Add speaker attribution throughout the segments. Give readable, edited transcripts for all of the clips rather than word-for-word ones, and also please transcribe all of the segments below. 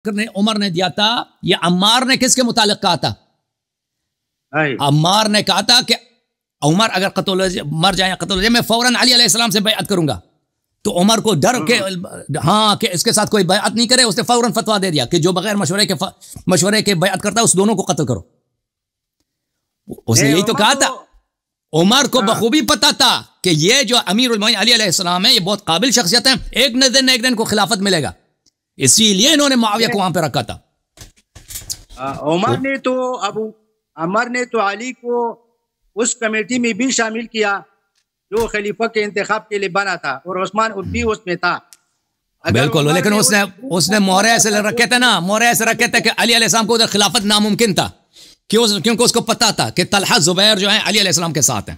Speaker 1: عمر نے دیا تھا. یہ عمار نے کس کے متعلق کہا تھا؟ عمار نے کہا تھا کہ عمر اگر قتل مر جائے یا قتل ہو جائے میں فوراً علی علیہ السلام سے بیعت کروں گا. تو عمر کو ڈر کے ہاں کہ اس کے ساتھ کوئی بیعت نہیں کرے, اس نے فوراً فتویٰ دے دیا کہ جو بغیر مشورے کے بیعت کرتا ہے اس دونوں کو قتل کرو. اس نے یہی تو کہا تھا. عمر کو بخوبی پتا تھا کہ یہ جو امیر المومنین علی علیہ السلام ہے یہ بہت قابل شخصیت ہے, ایک دن کو خلافت ملے گا, اسی لیے انہوں نے معاویہ کو وہاں پہ رکھا تھا.
Speaker 2: عمر نے تو علی کو اس کمیٹی میں بھی شامل کیا جو خلیفہ کے انتخاب کے لیے بنا تھا, اور عثمان بھی اس میں تھا.
Speaker 1: بالکل, لیکن اس نے مہرے ایسے رکھے تھے نا, مہرے ایسے رکھے تھے کہ علی علیہ السلام کو ادھر خلافت ناممکن تھا, کیونکہ اس کو پتا تھا کہ طلحہ زبیر جو ہیں علی علیہ السلام کے ساتھ ہیں,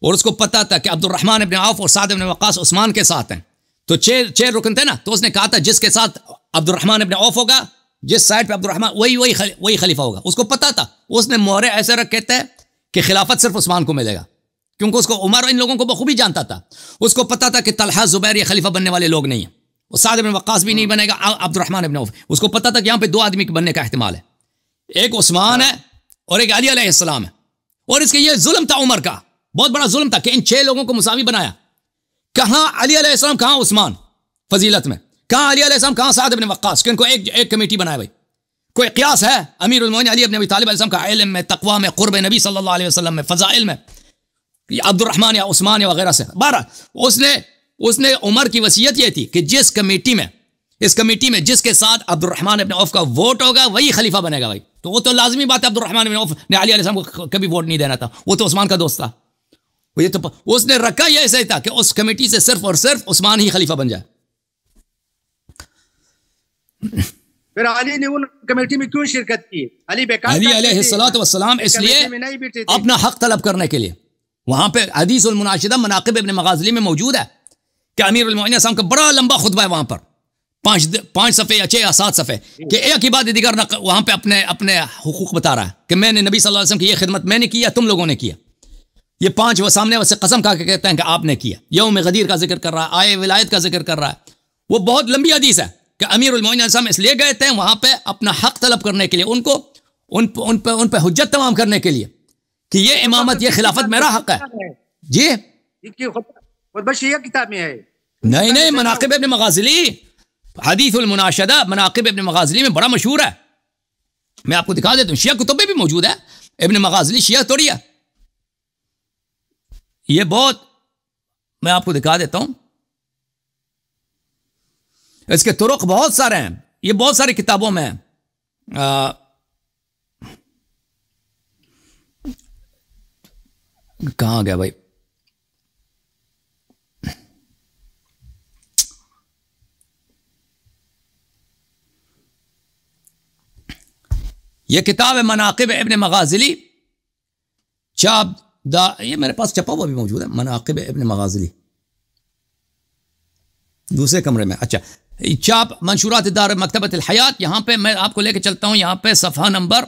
Speaker 1: اور اس کو پتا تھا کہ عبد الرحمن ابن عوف اور سعد ابن وقاص عثمان کے ساتھ ہیں. تو چھ رکن تھے نا, تو اس نے کہا تھا جس کے ساتھ عبد الرحمن ابن عوف ہوگا, جس سائڈ پہ عبد الرحمن وہی خلیفہ ہوگا. اس کو پتا تھا, اس نے مہرے ایسے رکھے تھے کہ خلافت صرف عثمان کو ملے گا, کیونکہ اس کو عمر ان لوگوں کو بخوبی جانتا تھا. اس کو پتا تھا کہ طلحہ زبیر یہ خلیفہ بننے والے لوگ نہیں ہیں, اور سعد ابن وقاص بھی نہیں بنے گا, عبد الرحمن ابن عوف. اس کو پتا تھا کہ یہاں پہ دو آدمی کے بننے کا احتمال ہے, ایک عثمان ہے اور ایک علی علیہ السلام ہے. اور اس کے یہ ظلم تھا عمر کا, بہت بڑا ظلم تھا کہ ان 6 لوگوں کو مساوی بنایا. کہاں علی علیہ السلام, کہاں عثمان فضیلت میں, کہاں علی علیہ السلام, کہاں سعد ابن وقاص, کہ ان کو ایک کمیٹی بنائے. بھائی کوئی قیاس ہے امیر المومنین علی ابن ابی طالب علیہ السلام کا علم میں, تقوی میں, قرب نبی صلی اللہ علیہ وسلم میں, فضائل میں, عبد الرحمن یا عثمان یا وغیرہ سے. بہرحال اس نے عمر کی وصیت یہ تھی کہ جس کمیٹی میں, اس کمیٹی میں جس کے ساتھ عبد الرحمن ابن عوف کا ووٹ ہوگا وہی خلیفہ بنے گا. بھائی تو وہ تو لازمی بات ہے, عبد الرحمن ابن عوف نے علی علیہ السلام کو کبھی ووٹ نہیں دینا تھا, وہ تو عثمان کا دوست تھا. یہ تو اس نے رکھا یہ ایسا ہی تھا کہ اس کمیٹی سے صرف اور صرف عثمان ہی خلیفہ بن جائے.
Speaker 2: پھر علی نے ان کمیٹی میں کیوں شرکت کی؟ علی
Speaker 1: علیہ السلام اس لیے اپنا حق طلب کرنے کے لیے. وہاں پہ حدیث المناشدہ مناقب ابن مغازلی میں موجود ہے کہ امیر المومنین السلام کا بڑا لمبا خطبہ ہے وہاں پر, 5 صفحے یا 6 یا 7 صفحے, کہ ایک ہی بات دیگر وہاں پہ اپنے حقوق بتا رہا ہے کہ میں نے نبی صلی اللہ علیہ وسلم کی یہ خدمت میں نے کیا, تم لوگوں نے کیا. یہ 5 وہ سامنے سے قسم کھا کے کہتے ہیں کہ آپ نے کیا. یوم غدیر کا ذکر کر رہا ہے, آئے ولایت کا ذکر کر رہا ہے. وہ بہت لمبی حدیث ہے کہ امیر المومنین السلام اس لیے گئے تھے وہاں پہ اپنا حق طلب کرنے کے لیے, ان پہ حجت تمام کرنے کے لیے کہ یہ امامت, یہ خلافت میرا حق ہے. جی
Speaker 2: خطبہ شیعہ کتاب میں ہے.
Speaker 1: نہیں, مناقب ابن مغازلی, حدیث المناشدہ مناقب ابن مغازلی میں بڑا مشہور ہے. میں آپ کو دکھا دیتا ہوں, شیعہ کتب میں بھی موجود ہے. ابن مغازلی شیعہ توڑی ہے, یہ بہت, میں آپ کو دکھا دیتا ہوں, اس کے طرق بہت سارے ہیں, یہ بہت ساری کتابوں میں کہاں گیا بھائی, یہ کتاب ہے مناقب ابن مغازلی, یہ میرے پاس چھپا ہوا بھی موجود ہے, مناقب ابن مغازلی دوسرے کمرے میں. اچھا, چاپ منشورات دار مکتبۃ الحیات, یہاں پہ میں آپ کو لے کے چلتا ہوں, یہاں پہ صفحہ نمبر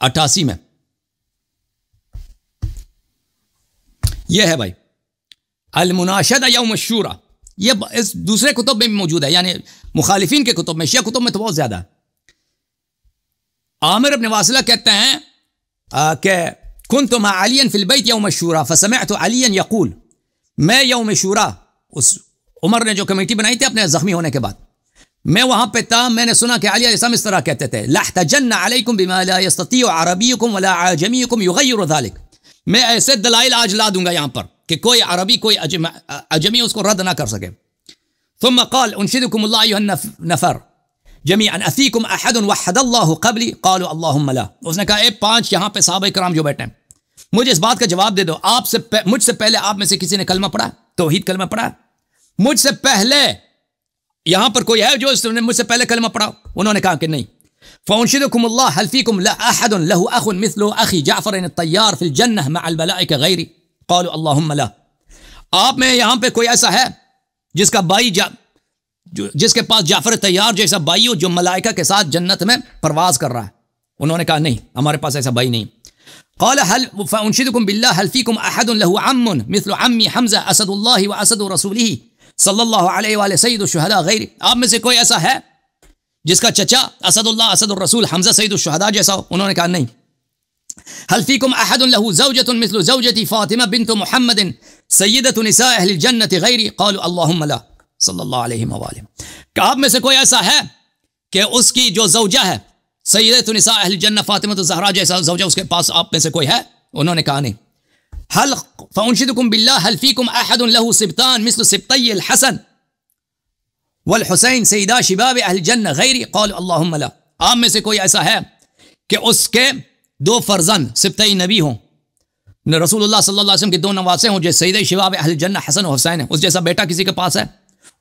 Speaker 1: 88 میں یہ ہے بھائی, المناشدہ یوم الشورى. یہ اس دوسرے کتب میں بھی موجود ہے, یعنی مخالفین کے کتب میں, شیعہ کتب میں تو بہت زیادہ ہے. عامر ابن واصلہ کہتے ہیں کہ كنت مع علی فی البیت یوم الشورى فسمعت علی یقول, میں یوم شورا, اس عمر نے جو کمیٹی بنائی تھی اپنے زخمی ہونے کے بعد, میں وہاں پہ تھا, میں نے سنا کہ علی علیہ السلام اس طرح کہتے تھے, لَاحْتَجَنَّ عَلَيْكُمْ بِمَا لَا يَسْتَطِيعُ عَرَبِيُّكُمْ وَلَا عَجَمِيُّكُمْ يُغَيِّرُ ذَلِكَ. میں ایسے دلائل آج لا دوں گا یہاں پر کہ کوئی عربی کوئی عجمی اس کو رد نہ کر سکے. ثم قال انشدكم الله ايها النفر جميعا افيكم احد وحد الله قبلي قالوا اللهم لا. اس نے کہا اے 5 یہاں پہ صحابہ کرام جو بیٹھے ہیں, مجھے اس بات کا جواب دے دو, مجھ سے پہلے آپ میں سے کسی نے کلمہ پڑھا, توحید کلمہ پڑھا؟ مجھ سے پہلے یہاں پر کوئی ہے جو مجھ سے پہلے کلمہ پڑھا؟ انہوں نے کہا کہ نہیں. فانشدكم الله هل فيكم لا احد له اخ مثل اخي جعفر الطيار في الجنه مع الملائكه غيري قالوا اللهم لا. آپ میں یہاں پہ کوئی ایسا ہے جس کا بھائی جس کے پاس جعفر طیار جیسا بھائی ہو جو ملائکہ کے ساتھ جنت میں پرواز کر رہا ہے؟ انہوں نے کہا نہیں, ہمارے پاس ایسا بھائی نہیں. قال هل فانشدكم بالله هل فيكم احد له عم مثل عمي حمزه اسد الله واسد رسوله صلی اللہ علیہ وآلہ سید الشہداء غیری. آپ میں سے کوئی ایسا ہے جس کا چچا اسد اللہ اسد الرسول حمزہ سید الشہداء جیسا ہو؟ انہوں نے کہا نہیں. هل فيكم احد له زوجة مثل زوجتي فاطمة بنت محمد سیدۃ نساء اہل الجنة غیری قالوا اللهم لا صلی اللہ علیہ وآلہ. کہ آپ میں سے کوئی ایسا ہے کہ اس کی جو زوجہ ہے سیدۃ نساء اہل الجنہ فاطمہ الزہرا جیسا زوجہ اس کے پاس آپ میں سے کوئی ہے؟ انہوں نے کہا نہیں. هل فانشدكم بالله هل فيكم احد له سبطان مثل سبطي الحسن والحسین سیدا شباب اہل الجنہ غیری قالوا اللهم لا. آپ میں سے کوئی ایسا ہے کہ اس کے دو فرزند سبطی نبی ہوں، رسول اللہ صلی اللہ علیہ وسلم کے دو نواسے ہوں، جیسے سیدہ شباب اہل الجنہ حسن و حسین ہے، اس جیسا بیٹا کسی کے پاس ہے؟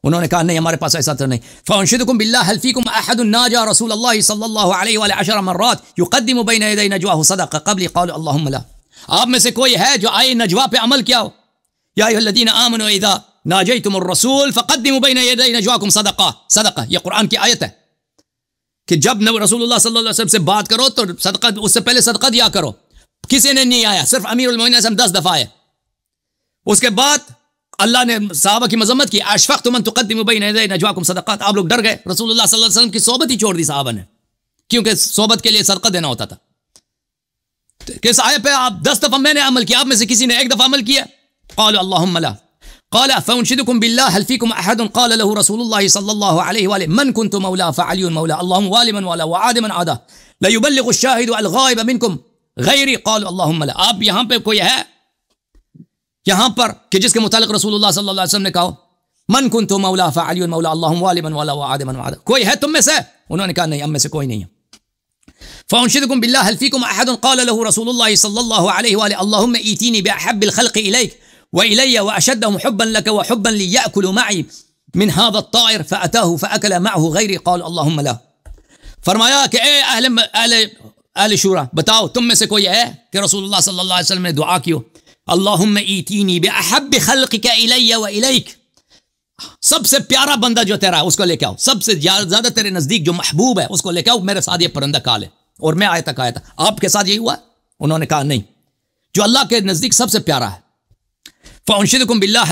Speaker 1: انہوں نے کہا نہیں، ہمارے پاس ایسا تو نہیں. فانشدكم بالله هل فيكم احد ناجى رسول الله صلی اللہ علیہ وآلہ 10 مرات يقدم بين يدي نجواه صدقه قبل قالوا اللهم لا. آپ میں سے کوئی ہے جو آئے نجوا پہ عمل کیا ہو؟ یا ایھا الذین آمنوا اذا ناجیتم الرسول فقدموا بین یدی نجواکم صدقہ. یہ قرآن کی آیت ہے کہ جب رسول اللہ صلی اللہ علیہ وسلم سے بات کرو تو صدقہ، اس سے پہلے صدقہ دیا کرو. کسی نے نہیں آیا، صرف امیر المومنین 10 دفعہ آئے. اس کے بعد اللہ نے صحابہ کی مذمت کی، اشفقتم ان تقدموا بین یدی نجواکم صدقات. آپ لوگ ڈر گئے، رسول اللہ صلی اللہ علیہ وسلم کی صحبت ہی چھوڑ دی صحابہ نے، کیونکہ صحبت کے لیے صدقہ دینا ہوتا تھا. کس آیت پہ آپ 10 دفعہ میں نے عمل کیا، آپ میں سے کسی نے ایک دفعہ عمل کیا؟ قالوا اللهم لا. قال فانشدكم بالله هل فيكم احد قال له رسول الله صلى الله عليه واله من كنت مولاه فعلي مولاه اللهم والي من والاه وعاد من عاداه لا يبلغ الشاهد الغائب منكم غیری قالوا اللهم لا. آپ یہاں پہ کوئی ہے یہاں پر کہ جس کے متعلق رسول اللہ صلی اللہ علیہ وسلم نے کہا من كنت مولاه فعلي مولاه اللهم والي من والاه وعاد من عاداه؟ کوئی ہے تم میں سے؟ انہوں نے کہا نہیں، ہم میں سے کوئی نہیں ہے. فانشدكم بالله هل فيكم احد قال له رسول الله صلى الله عليه واله اللهم ائتني باحب الخلق اليك والي واشدهم حبا لك وحبا لي ياكل معي من هذا الطائر فاتاه فاكل معه غيري قال اللهم لا. فرمایا کہ اے اہل شورا، بتاؤ تم میں سے کوئی ہے کہ رسول اللہ صلی اللہ علیہ وسلم نے دعا کی ہو اللهم ائتني باحب خلقك الي واليك، سب سے پیارا بندہ جو تیرا ہے اس کو لے کے آؤ، سب سے زیادہ تیرے نزدیک جو محبوب ہے اس کو لے کے آؤ، میرے ساتھ یہ پرندہ کھا لے. اور میں آئے تک آیا تھا. آپ کے ساتھ یہی ہوا؟ انہوں نے کہا نہیں، جو اللہ کے نزدیک سب سے پیارا ہے. فانشدكم بالله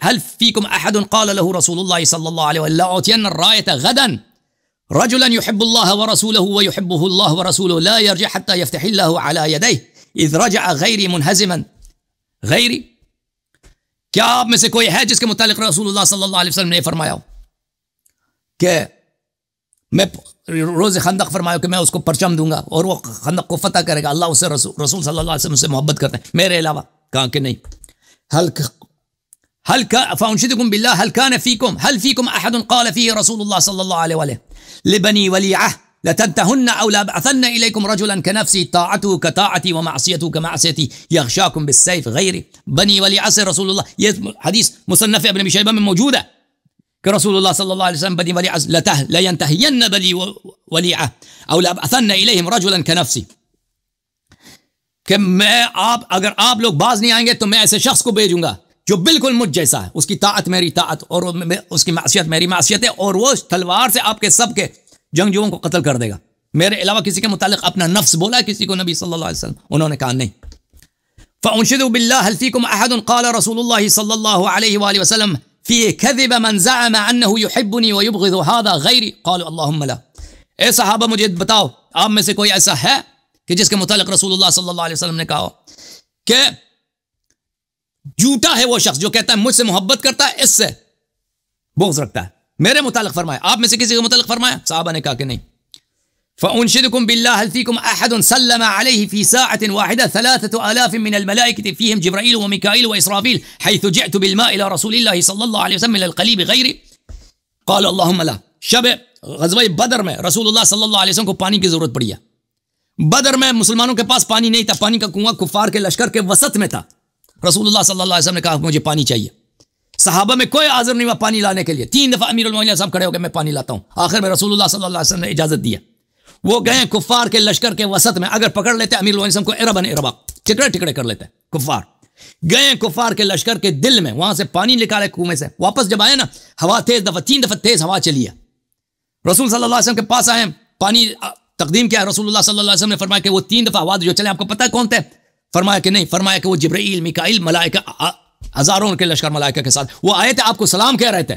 Speaker 1: هل فيكم احد قال له رسول الله صلى الله عليه وسلم اعطين الرايه غدا رجلا يحب الله ورسوله ويحبه الله ورسوله لا يرجع حتى يفتح الله على يديه اذ رجع غيري منهزما غیری. کیا آپ میں سے کوئی ہے جس کے متعلق رسول اللہ صلی اللہ علیہ وسلم نے فرمایا ہو کہ میں روز خندق فرمایا کہ میں اس کو پرچم دوں گا اور وہ خندق کو فتح کرے گا، اللہ اس سے رسول صلی اللہ علیہ وسلم سے محبت کرتے ہیں میرے علاوہ؟ کہا کہ نہیں. فانشدكم بالله هل فيكم احد قال فيه رسول الله صلى الله عليه وسلم لبني وليعه لتنتهن او لابعثن اليكم رجلا كنفسي طاعته كطاعتي ومعصيته كمعصيتي يغشاكم بالسيف غيري. بني وليعه سے رسول اللہ، یہ حدیث مصنف ابن ابی شیبہ میں موجود ہے کہ رسول اللہ صلی اللہ علیہ وسلم بنی وليعه لينتهين بني وليعه او لابعثن اليهم رجلا كنفسي، کہ میں اگر آپ لوگ باز نہیں آئیں گے تو میں ایسے شخص کو بھیجوں گا جو بالکل مجھ جیسا ہے، اس کی طاعت میری طاعت اور اس کی معصیت میری معصیت ہے، اور وہ تلوار سے آپ کے سب کے جنگجوؤں کو قتل کر دے گا. میرے علاوہ کسی کے متعلق اپنا نفس بولا کسی کو نبی صلی اللہ علیہ وسلم؟ انہوں نے کہا نہیں. فانشدوا بالله هل فيكم احد قال رسول الله صلی اللہ علیہ وآلہ وسلم في كذب من زعم انه يحبني ويبغض هذا غيري قالوا اللهم لا. اے صحابہ مجھے بتاؤ آپ میں سے کوئی ایسا ہے کہ جس کے متعلق رسول اللہ صلی اللہ علیہ وسلم نے کہا کہ جھوٹا ہے وہ شخص جو کہتا ہے مجھ سے محبت کرتا ہے، اس سے بغض رکھتا ہے. میرے متعلق فرمایا، آپ میں سے کسی کے متعلق فرمایا؟ صحابہ نے کہا کہ نہیں. فانشدكم بالله هل فيكم احد سلم عليه في ساعة واحدة 3000 من الملائكة فيهم جبرائيل وميكائيل وإسرافيل حيث جئت بالماء إلى رسول الله صلى الله عليه وسلم من القليب غيري قال اللهم لا. شب غزوہ بدر میں رسول اللہ صلی اللہ علیہ وسلم کو پانی کی ضرورت پڑی ہے. بدر میں مسلمانوں کے پاس پانی نہیں تھا، پانی کا کنواں کفار کے لشکر کے وسط میں تھا. رسول اللہ صلی اللہ علیہ وسلم نے کہا مجھے پانی چاہیے. صحابہ میں کوئی حاضر نہیں ہوا پانی لانے کے لیے. 3 دفعہ امیر المومنین صاحب کھڑے ہو کے میں پانی لاتا ہوں. آخر میں رسول اللہ صلی اللہ علیہ وسلم نے اجازت دیا. وہ گئے کفار کے لشکر کے وسط میں، اگر پکڑ لیتے امیر المومنین صاحب کو اربن اربا ٹکڑے ٹکڑے کر لیتے. کفار گئے کفار کے لشکر کے دل میں، وہاں سے پانی نکالے کنویں سے. واپس جب آئے نا، ہوا تیز 3 دفعہ تیز ہوا چلی ہے. رسول صلی اللہ علیہ وسلم کے پاس آئے، پانی تقدیم کیا. رسول اللہ صلی اللہ علیہ وسلم نے فرمایا کہ وہ 3 دفعہ ہوا جو چلے آپ کو پتہ ہے کون تھے؟ فرمایا کہ نہیں. فرمایا کہ وہ جبرائیل میکائیل ملائکہ، ہزاروں کے لشکر ملائکہ کے ساتھ وہ آئے تھے، آپ کو سلام کہہ رہے تھے.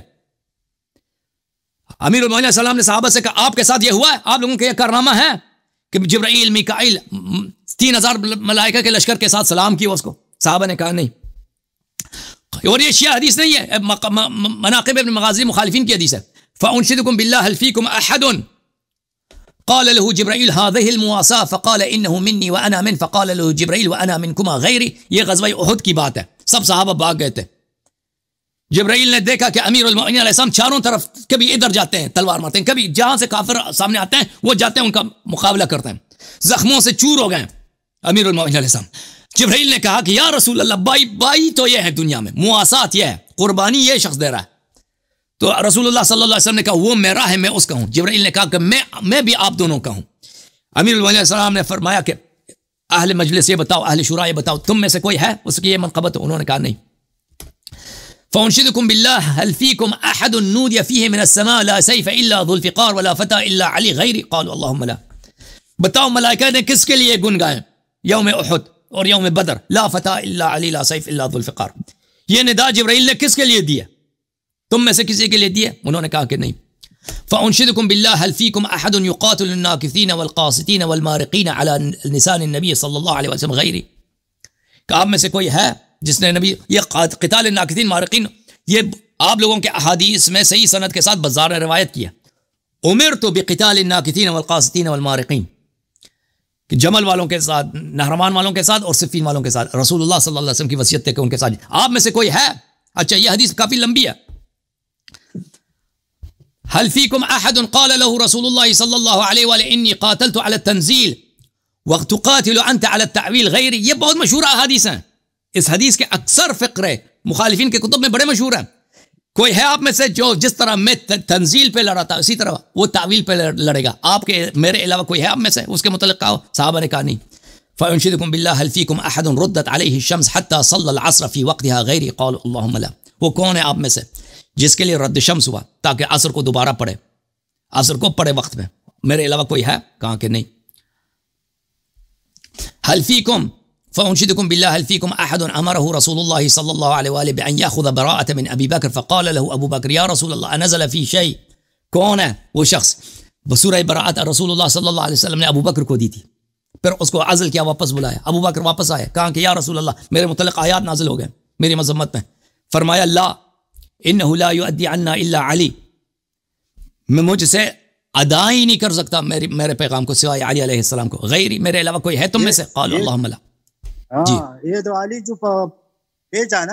Speaker 1: امیر المومنین علیہ السلام نے صحابہ سے کہا آپ کے ساتھ یہ ہوا ہے, آپ لوگوں کا یہ کارنامہ ہے کہ جبرائیل میکائیل 3000 ملائکہ کے لشکر کے ساتھ سلام کیا اس کو؟ صحابہ نے کہا نہیں. اور یہ شیعہ حدیث نہیں ہے, مناقب ابن مغازی مخالفین کی حدیث ہے. فانشدکم باللہ هل فیکم احد قال له جبرائیل هذه المواساة فقال انه مني وانا من فقال له جبرائیل وانا منكما غیری. یہ غزوہ احد کی بات ہے, سب صحابہ بھاگ گئے تھے. جبرائیل نے دیکھا کہ امیر المومنین علیہ السلام چاروں طرف کبھی ادھر جاتے ہیں تلوار مارتے ہیں, کبھی جہاں سے کافر سامنے آتے ہیں وہ جاتے ہیں ان کا مقابلہ کرتے ہیں, زخموں سے چور ہو گئے امیر المومنین علیہ السلام. جبرائیل نے کہا کہ یا رسول اللہ بائی تو یہ ہے دنیا میں, مواسات یہ ہے, قربانی یہ شخص دے رہا ہے. تو رسول اللہ صلی اللہ علیہ وسلم نے کہا وہ میرا ہے, میں اس کا ہوں. جبرائیل نے کہا کہ میں بھی آپ دونوں کا ہوں. امیر المومنین علیہ السلام نے فرمایا کہ اہل مجلس یہ بتاؤ, اہل شورا یہ بتاؤ, تم میں سے کوئی ہے اس کی یہ منقبت؟ انہوں نے کہا نہیں. فانشدکم باللہ هل فیکم احد نودی فیہ من السماء لا سیف الا ذو الفقار ولا فتى الا علی غیری قالوا اللهم لا. بتاؤ ملائکہ نے کس کے لیے گن گائے یوم احد اور یوم بدر؟ لا فتى الا علی لا سیف الا ذو الفقار. یہ ندا جبرائیل نے کس کے لیے دیا؟ تم میں سے کسی کے لیے دیا؟ انہوں نے کہا کہ نہیں. فانشدکم باللہ هل فیکم احد یقاتل الناکثین والقاسطین والمارقین علی لسان النبی صلی اللہ علیہ وسلم غیری. کہ آپ میں سے کوئی ہے جس نے نبی یہ قتال الناکثین مارقین یہ آپ لوگوں کے احادیث میں صحیح سند کے ساتھ بزار نے روایت کیا, امرت بقتال الناکثین والقاسطین والمارقین, کہ جمل والوں کے ساتھ, نہرمان والوں کے ساتھ اور صفین والوں کے ساتھ. رسول اللہ صلی اللہ علیہ وسلم کی وصیت ہے کہ ان کے ساتھ آپ میں سے کوئی ہے. اچھا یہ حدیث کافی لمبی ہے. هل فيكم احد قال له رسول الله صلى الله عليه وآله اني قاتلت على التنزيل وتقاتل انت على التعويل غيري. یہ بہت مشہور احادیث ہیں. اس حدیث کے اکثر فقرے مخالفین کے کتب میں بڑے مشہور ہیں. کوئی ہے آپ میں سے جو جس طرح میں تنزیل پہ لڑا تھا اسی طرح وہ تعویل پہ لڑے گا؟ آپ کے میرے علاوہ کوئی ہے آپ میں سے اس کے متعلق کہا؟ صحابہ نے کہا نہیں. فانشدکم باللہ هل فیکم احد ردت علیہ الشمس حتی صلی العصر فی وقتها غیری قالوا اللهم لا. وہ کون ہے آپ میں سے جس کے لیے رد شمس ہوا تاکہ عصر کو دوبارہ پڑھے, عصر کو پڑھے وقت میں؟ میرے علاوہ کوئی ہے؟ کہا کہ نہیں. هل فیکم فانشدکم باللہ هل فیکم احد امرہ رسول اللہ صلی اللہ علیہ وآلہ بان یاخذ براءۃ من ابی بکر فقال له ابو بکر یا رسول اللہ انزل فی شیء. کون ہے وہ شخص؟ بسورہ براءت رسول اللہ صلی اللہ علیہ وسلم نے ابو بکر کو دی تھی, پھر اس کو عزل کیا, واپس بلایا. ابو بکر واپس آئے, کہا کہ یا رسول اللہ میرے متعلق آیات نازل ہو گئے میری مذمت میں. فرمایا لا انہ لا یؤدی عنا الا علی, میں مجھ سے ادا ہی نہیں کر سکتا میرے پیغام کو سوائے علی علیہ السلام کو, غیری میرے علاوہ کوئی ہے تم میں سے؟ قال اللہم لا.
Speaker 2: جی یہ تو علی جو بھیجا نا